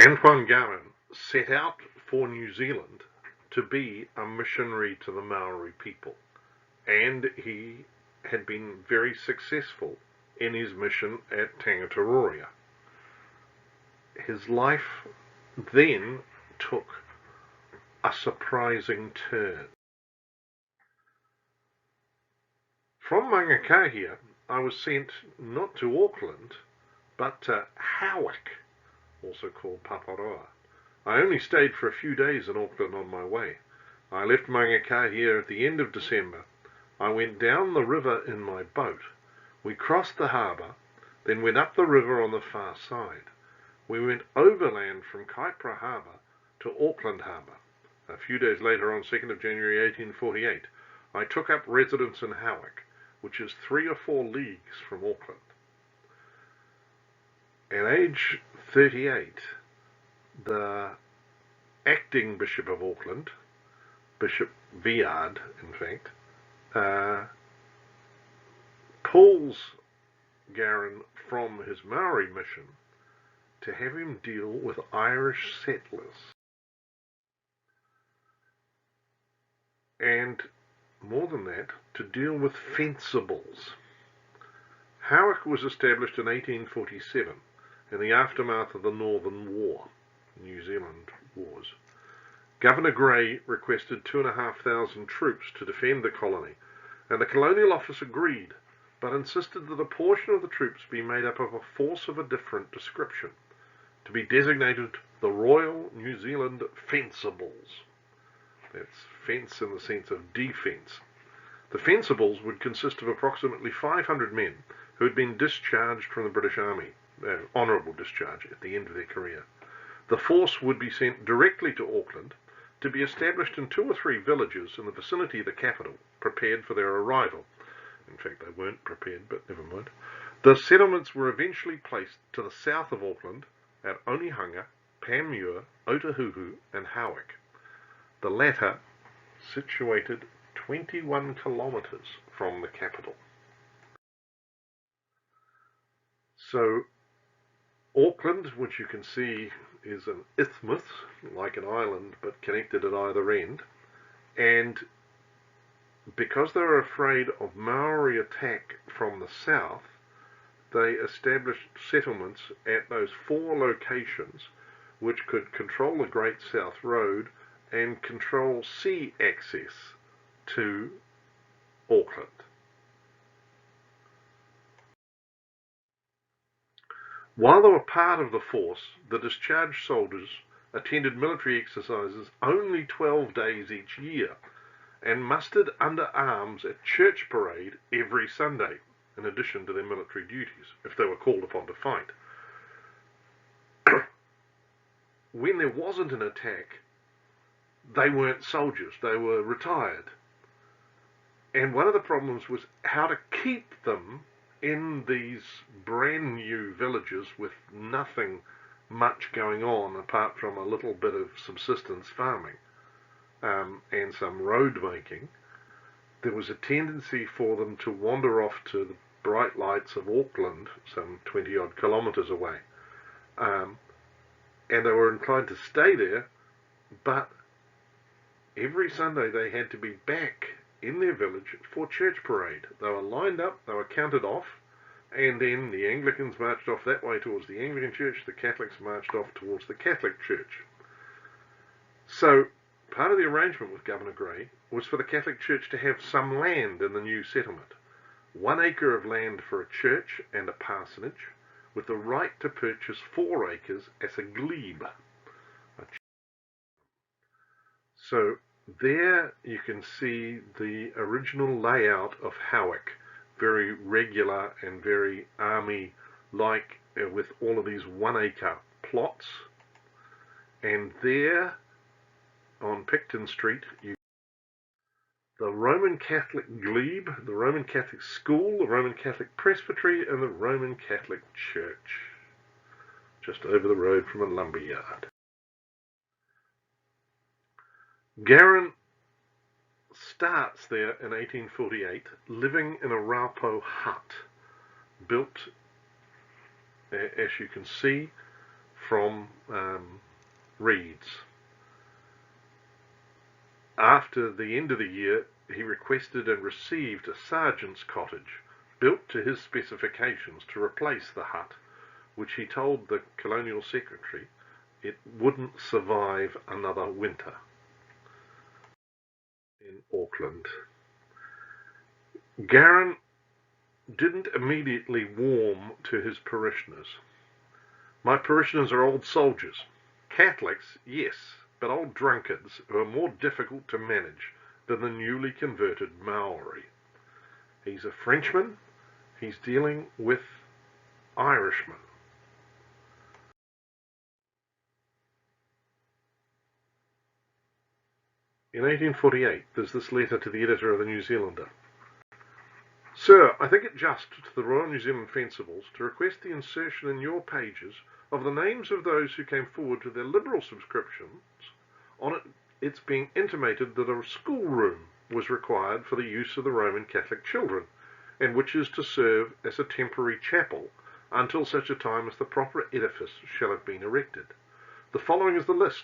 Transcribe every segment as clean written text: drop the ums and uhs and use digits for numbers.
Antoine Garin set out for New Zealand to be a missionary to the Maori people, and he had been very successful in his mission at Tangataroria. His life then took a surprising turn. From Mangakahia, I was sent not to Auckland, but to Howick, also called Paparoa. I only stayed for a few days in Auckland on my way. I left Mangakahia at the end of December. I went down the river in my boat. We crossed the harbour, then went up the river on the far side. We went overland from Kaipara Harbour to Auckland Harbour. A few days later, on 2nd of January 1848, I took up residence in Howick, which is 3 or 4 leagues from Auckland. At age 38, the acting Bishop of Auckland, Bishop Viard, in fact, pulls Garin from his Maori mission to have him deal with Irish settlers. And more than that, to deal with fencibles. Howick was established in 1847 in the aftermath of the Northern War, New Zealand Wars. Governor Grey requested 2,500 troops to defend the colony, and the Colonial Office agreed, but insisted that a portion of the troops be made up of a force of a different description, to be designated the Royal New Zealand Fencibles. That's fence in the sense of defence. The Fencibles would consist of approximately 500 men who had been discharged from the British Army, honourable discharge at the end of their career. The force would be sent directly to Auckland to be established in 2 or 3 villages in the vicinity of the capital, prepared for their arrival. In fact, they weren't prepared, but never mind. The settlements were eventually placed to the south of Auckland at Onehunga, Panmure, Otahuhu and Howick, the latter situated 21 kilometres from the capital. So Auckland, which you can see is an isthmus, like an island, but connected at either end, and because they were afraid of Maori attack from the south, they established settlements at those 4 locations which could control the Great South Road and control sea access to Auckland. While they were part of the force, the discharged soldiers attended military exercises only 12 days each year and mustered under arms at church parade every Sunday, in addition to their military duties, if they were called upon to fight. When there wasn't an attack, they weren't soldiers, they were retired. And one of the problems was how to keep them in these brand new villages with nothing much going on apart from a little bit of subsistence farming and some road making. There was a tendency for them to wander off to the bright lights of Auckland, some 20 odd kilometres away, and they were inclined to stay there, but every Sunday they had to be back in their village for church parade. They were lined up, they were counted off, and then the Anglicans marched off that way towards the Anglican Church, the Catholics marched off towards the Catholic Church. So part of the arrangement with Governor Grey was for the Catholic Church to have some land in the new settlement. 1 acre of land for a church and a parsonage, with the right to purchase 4 acres as a glebe. So there you can see the original layout of Howick, very regular and very army-like, with all of these 1 acre plots. And there on Picton Street, the Roman Catholic glebe, the Roman Catholic school, the Roman Catholic presbytery, and the Roman Catholic church, just over the road from a lumber yard. Garin starts there in 1848, living in a raupo hut, built, as you can see, from reeds. After the end of the year, he requested and received a sergeant's cottage built to his specifications to replace the hut, which he told the colonial secretary it wouldn't survive another winter in Auckland. Garin didn't immediately warm to his parishioners. My parishioners are old soldiers. Catholics, yes, but old drunkards who are more difficult to manage than the newly converted Maori. He's a Frenchman. He's dealing with Irishmen. In 1848, there's this letter to the editor of the New Zealander. Sir, I think it just to the Royal New Zealand Fencibles to request the insertion in your pages of the names of those who came forward to their liberal subscriptions, on its being intimated that a schoolroom was required for the use of the Roman Catholic children, and which is to serve as a temporary chapel until such a time as the proper edifice shall have been erected. The following is the list,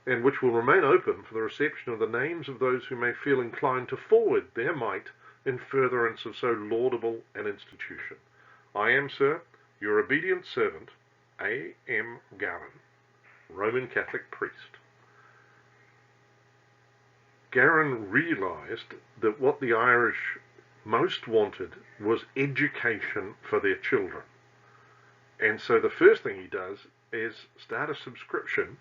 and which will remain open for the reception of the names of those who may feel inclined to forward their mite in furtherance of so laudable an institution. I am, sir, your obedient servant, A. M. Garin, Roman Catholic priest. Garin realised that what the Irish most wanted was education for their children. And so the first thing he does is start a subscription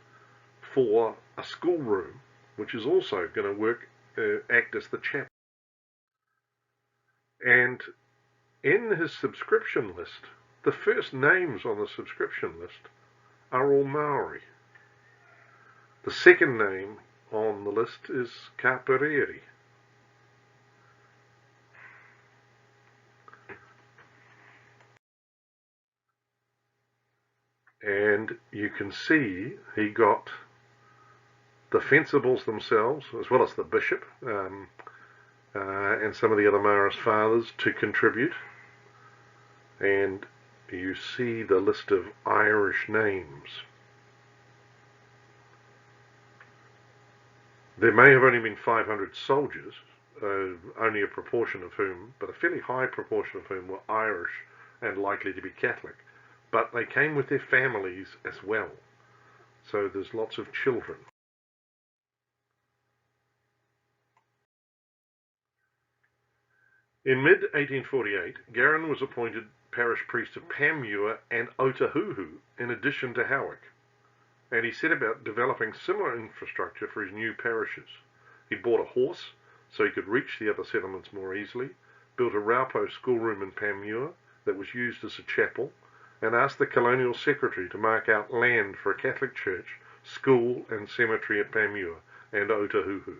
for a schoolroom, which is also going to act as the chapel. And in his subscription list, the first names on the subscription list are all Maori. The second name on the list is Kapereri. And you can see he got the Fencibles themselves, as well as the bishop, and some of the other Maoris fathers to contribute. And you see the list of Irish names. There may have only been 500 soldiers, only a proportion of whom, but a fairly high proportion of whom were Irish and likely to be Catholic. But they came with their families as well. So there's lots of children. In mid-1848, Garin was appointed parish priest of Panmure and Otahuhu, in addition to Howick, and he set about developing similar infrastructure for his new parishes. He bought a horse so he could reach the other settlements more easily, built a Raupo schoolroom in Panmure that was used as a chapel, and asked the colonial secretary to mark out land for a Catholic church, school and cemetery at Panmure and Otahuhu.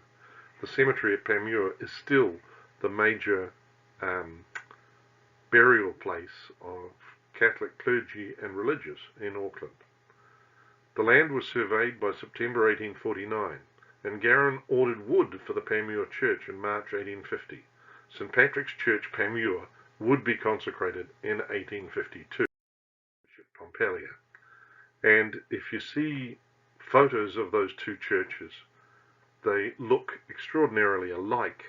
The cemetery at Panmure is still the major burial place of Catholic clergy and religious in Auckland. The land was surveyed by September 1849, and Garin ordered wood for the Panmure church in March 1850. St Patrick's Church, Panmure, would be consecrated in 1852. Pompelia. And if you see photos of those two churches, they look extraordinarily alike,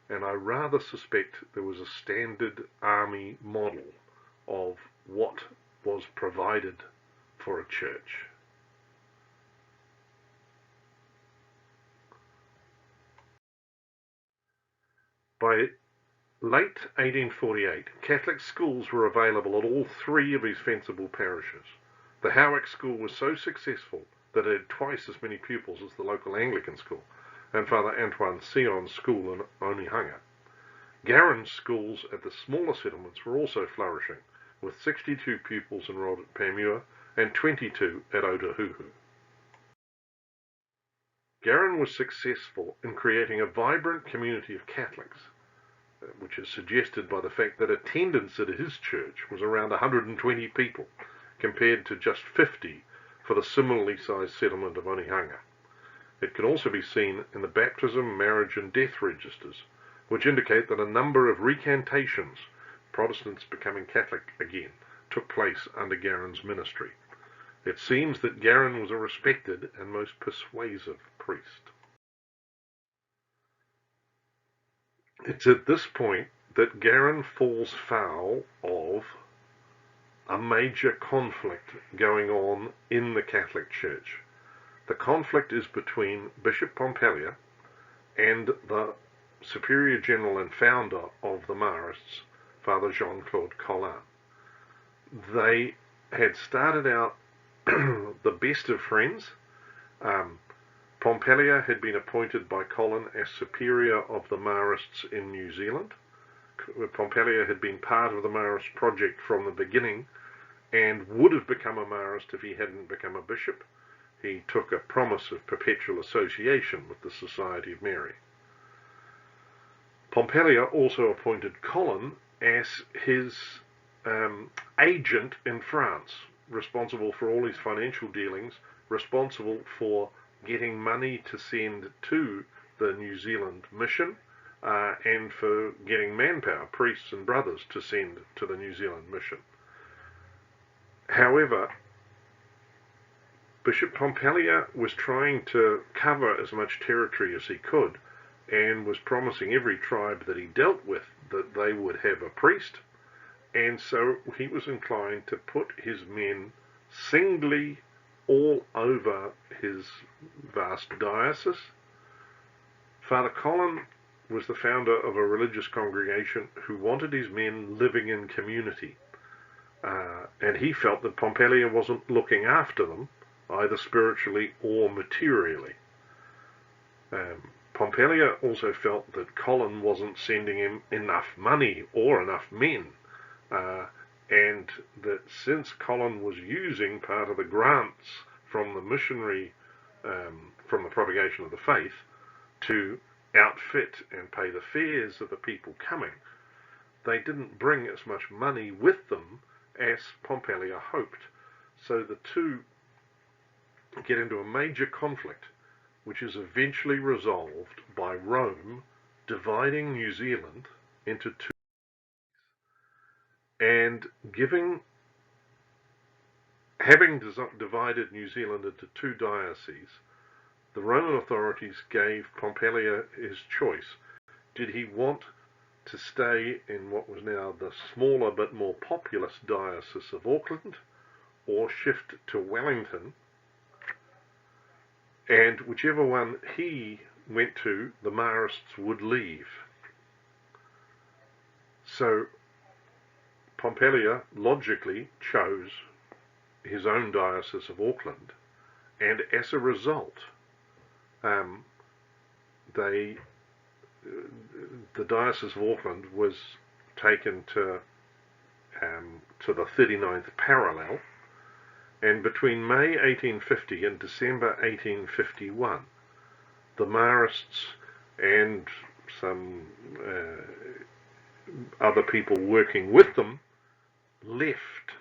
and I rather suspect there was a standard army model of what was provided for a church. By late 1848, Catholic schools were available at all three of his fencible parishes. The Howick school was so successful that it had twice as many pupils as the local Anglican school, and Father Antoine Sion's school in Onehunga. Garin's schools at the smaller settlements were also flourishing, with 62 pupils enrolled at Panmure and 22 at Otahuhu. Garin was successful in creating a vibrant community of Catholics, which is suggested by the fact that attendance at his church was around 120 people, compared to just 50 for the similarly sized settlement of Onehunga. It can also be seen in the baptism, marriage and death registers, which indicate that a number of recantations, Protestants becoming Catholic again, took place under Garin's ministry. It seems that Garin was a respected and most persuasive priest. It's at this point that Garin falls foul of a major conflict going on in the Catholic Church. The conflict is between Bishop Pompallier and the Superior General and founder of the Marists, Father Jean-Claude Collin. They had started out the best of friends. Pompallier had been appointed by Collin as superior of the Marists in New Zealand. Pompallier had been part of the Marist project from the beginning and would have become a Marist if he hadn't become a bishop. He took a promise of perpetual association with the Society of Mary. Pompallier also appointed Collin as his agent in France, responsible for all his financial dealings, responsible for getting money to send to the New Zealand mission, and for getting manpower, priests and brothers, to send to the New Zealand mission. However, Bishop Pompallier was trying to cover as much territory as he could, and was promising every tribe that he dealt with that they would have a priest, and so he was inclined to put his men singly all over his vast diocese. Father Collin was the founder of a religious congregation who wanted his men living in community, and he felt that Pompallier wasn't looking after them, either spiritually or materially. Pompallier also felt that Collin wasn't sending him enough money or enough men, and that since Collin was using part of the grants from the missionary, from the propagation of the faith, to outfit and pay the fares of the people coming, they didn't bring as much money with them as Pompallier hoped. So the two get into a major conflict, which is eventually resolved by Rome dividing New Zealand into two, and having divided New Zealand into two dioceses, the Roman authorities gave Pompallier his choice. Did he want to stay in what was now the smaller but more populous diocese of Auckland, or shift to Wellington? And whichever one he went to, the Marists would leave. So Pompallier logically chose his own diocese of Auckland, and as a result, the Diocese of Auckland was taken to the 39th parallel, and between May 1850 and December 1851, the Marists and some other people working with them left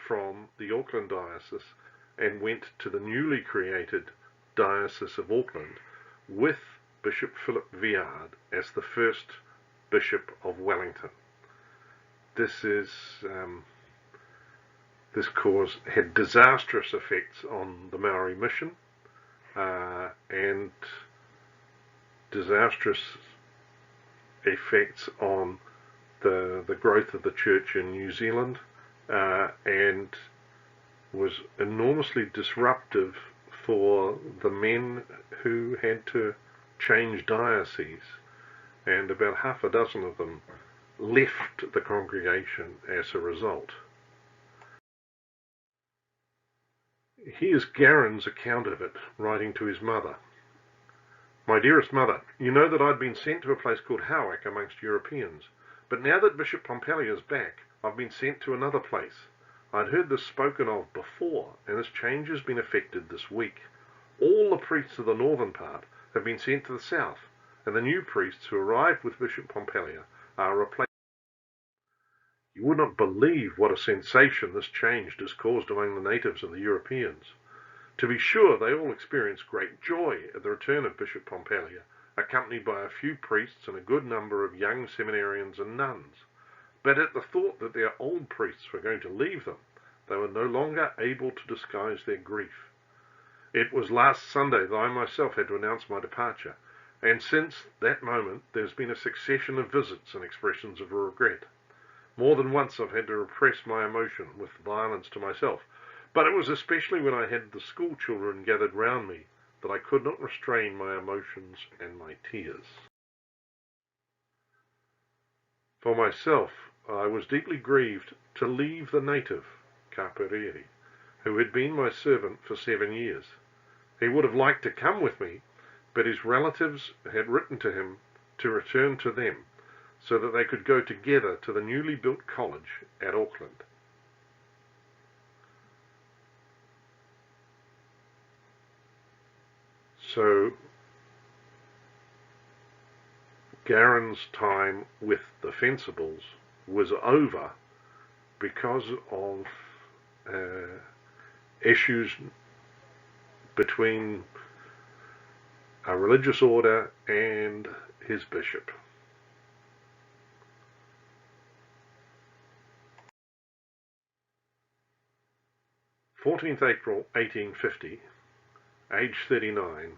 from the Auckland Diocese and went to the newly created Diocese of Auckland with Bishop Philip Viard as the first Bishop of Wellington. This had disastrous effects on the Maori mission, and disastrous effects on the growth of the church in New Zealand, and was enormously disruptive for the men who had to change dioceses, and about half a dozen of them left the congregation as a result. Here's Garin's account of it, writing to his mother. "My dearest mother, you know that I'd been sent to a place called Howick amongst Europeans, but now that Bishop Pompallier's back, I've been sent to another place. I'd heard this spoken of before, and this change has been effected this week. All the priests of the northern part have been sent to the south, and the new priests who arrived with Bishop Pompallier are replaced. You would not believe what a sensation this change has caused among the natives and the Europeans. To be sure, they all experienced great joy at the return of Bishop Pompallier, accompanied by a few priests and a good number of young seminarians and nuns. But at the thought that their old priests were going to leave them, They were no longer able to disguise their grief. It was last Sunday that I myself had to announce my departure, and since that moment there's been a succession of visits and expressions of regret. More than once I've had to repress my emotion with violence to myself, but it was especially when I had the school children gathered round me that I could not restrain my emotions and my tears. For myself, I was deeply grieved to leave the native, Kaperere, who had been my servant for 7 years. He would have liked to come with me, but his relatives had written to him to return to them, so that they could go together to the newly built college at Auckland. So Garin's time with the Fencibles was over because of issues between a religious order and his bishop. 14th April 1850, age 39,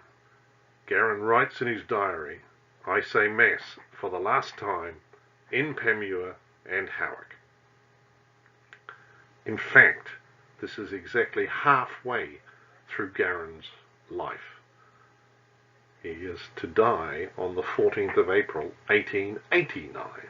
Garin writes in his diary, "I say Mass for the last time in Panmure and Howick." In fact, this is exactly halfway through Garin's life. He is to die on the 14th of April 1889.